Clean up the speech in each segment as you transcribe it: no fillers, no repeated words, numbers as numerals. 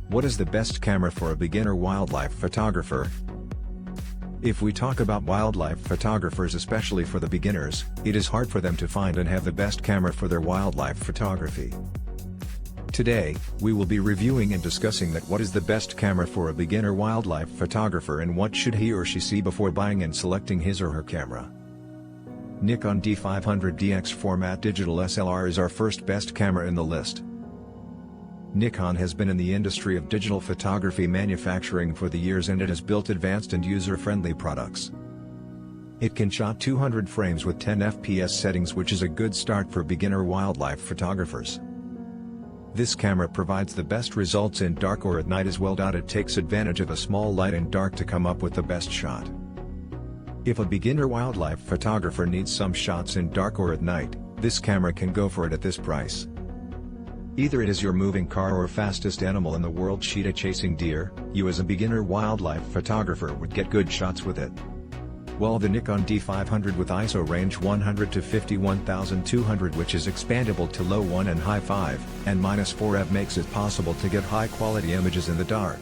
What is the best camera for a beginner wildlife photographer? If we talk about wildlife photographers, especially for the beginners, it is hard for them to find and have the best camera for their wildlife photography. Today, we will be reviewing and discussing that what is the best camera for a beginner wildlife photographer and what should he or she see before buying and selecting his or her camera. Nikon D500DX format digital SLR is our first best camera in the list. Nikon has been in the industry of digital photography manufacturing for the years, and it has built advanced and user-friendly products. It can shot 200 frames with 10 FPS settings, which is a good start for beginner wildlife photographers. This camera provides the best results in dark or at night as well. It takes advantage of a small light and dark to come up with the best shot. If a beginner wildlife photographer needs some shots in dark or at night, this camera can go for it at this price. Either it is your moving car or fastest animal in the world, cheetah chasing deer, you as a beginner wildlife photographer would get good shots with it. While the Nikon D500 with ISO range 100 to 51200, which is expandable to low 1 and high 5 and -4 makes it possible to get high quality images in the dark.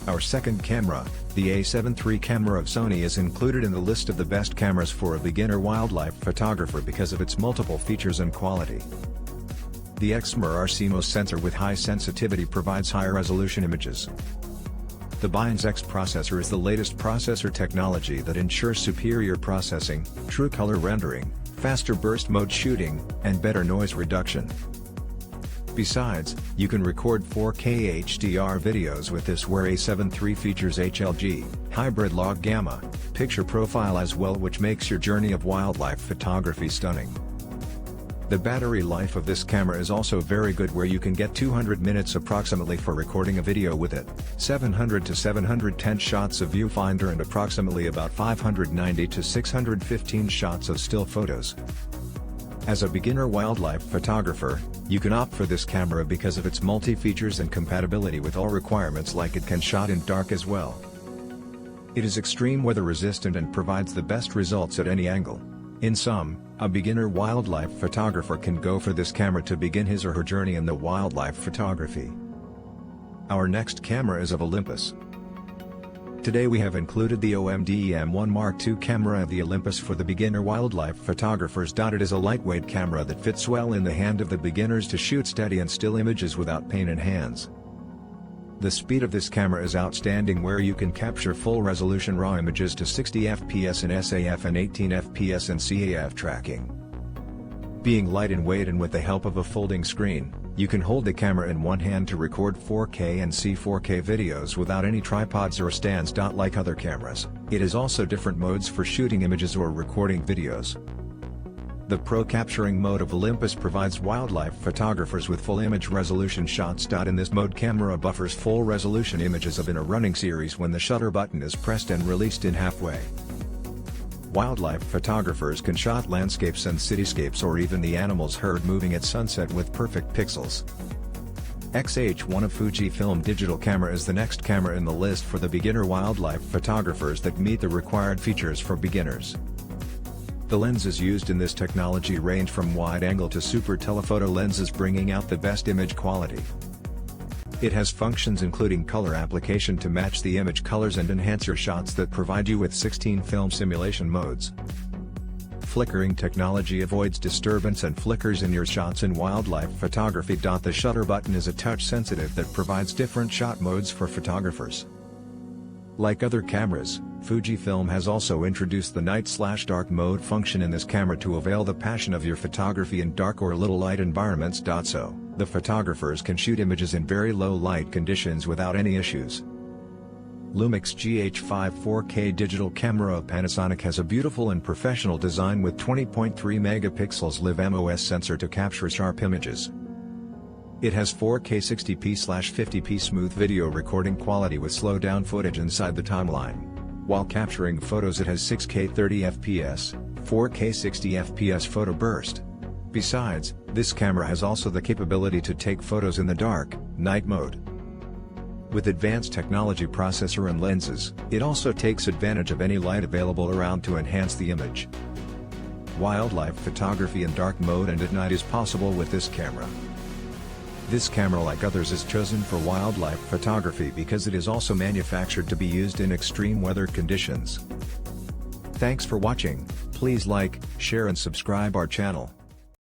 Our second camera, the A7 III camera of Sony, is included in the list of the best cameras for a beginner wildlife photographer because of its multiple features and quality. The Exmor CMOS sensor with high sensitivity provides higher resolution images. The Bines X processor is the latest processor technology that ensures superior processing, true color rendering, faster burst mode shooting, and better noise reduction. Besides, you can record 4K HDR videos with this, where A7 III features HLG, hybrid log gamma, picture profile as well, which makes your journey of wildlife photography stunning. The battery life of this camera is also very good, where you can get 200 minutes approximately for recording a video with it, 700 to 710 shots of viewfinder, and approximately about 590 to 615 shots of still photos. As a beginner wildlife photographer, you can opt for this camera because of its multi-features and compatibility with all requirements, like it can shot in dark as well. It is extreme weather resistant and provides the best results at any angle. In sum, a beginner wildlife photographer can go for this camera to begin his or her journey in the wildlife photography. Our next camera is of Olympus. Today we have included the OMD EM1 Mark II camera of the Olympus for the beginner wildlife photographers. It is a lightweight camera that fits well in the hand of the beginners to shoot steady and still images without pain in hands. The speed of this camera is outstanding, where you can capture full resolution RAW images to 60 FPS in SAF and 18 FPS in CAF tracking. Being light in weight and with the help of a folding screen, you can hold the camera in one hand to record 4K and C4K videos without any tripods or stands. Like other cameras, it is also different modes for shooting images or recording videos. The Pro Capturing mode of Olympus provides wildlife photographers with full image resolution shots. In this mode, camera buffers full resolution images of in a running series when the shutter button is pressed and released in halfway. Wildlife photographers can shot landscapes and cityscapes, or even the animals herd moving at sunset with perfect pixels. X-H1 of Fujifilm digital camera is the next camera in the list for the beginner wildlife photographers that meet the required features for beginners. The lenses used in this technology range from wide-angle to super telephoto lenses, bringing out the best image quality. It has functions including color application to match the image colors and enhance your shots that provide you with 16 film simulation modes. Flickering technology avoids disturbance and flickers in your shots in wildlife photography. The shutter button is a touch sensitive that provides different shot modes for photographers. Like other cameras, Fujifilm has also introduced the night/dark mode function in this camera to avail the passion of your photography in dark or little light environments. So, the photographers can shoot images in very low light conditions without any issues. Lumix GH5 4K digital camera of Panasonic has a beautiful and professional design with 20.3 megapixels Live MOS sensor to capture sharp images. It has 4K 60p/50p smooth video recording quality with slow down footage inside the timeline. While capturing photos, it has 6K 30fps, 4K 60fps photo burst. Besides, this camera has also the capability to take photos in the dark, night mode. With advanced technology processor and lenses, it also takes advantage of any light available around to enhance the image. Wildlife photography in dark mode and at night is possible with this camera. This camera, like others, is chosen for wildlife photography because it is also manufactured to be used in extreme weather conditions. Thanks for watching. Please like, share and subscribe our channel.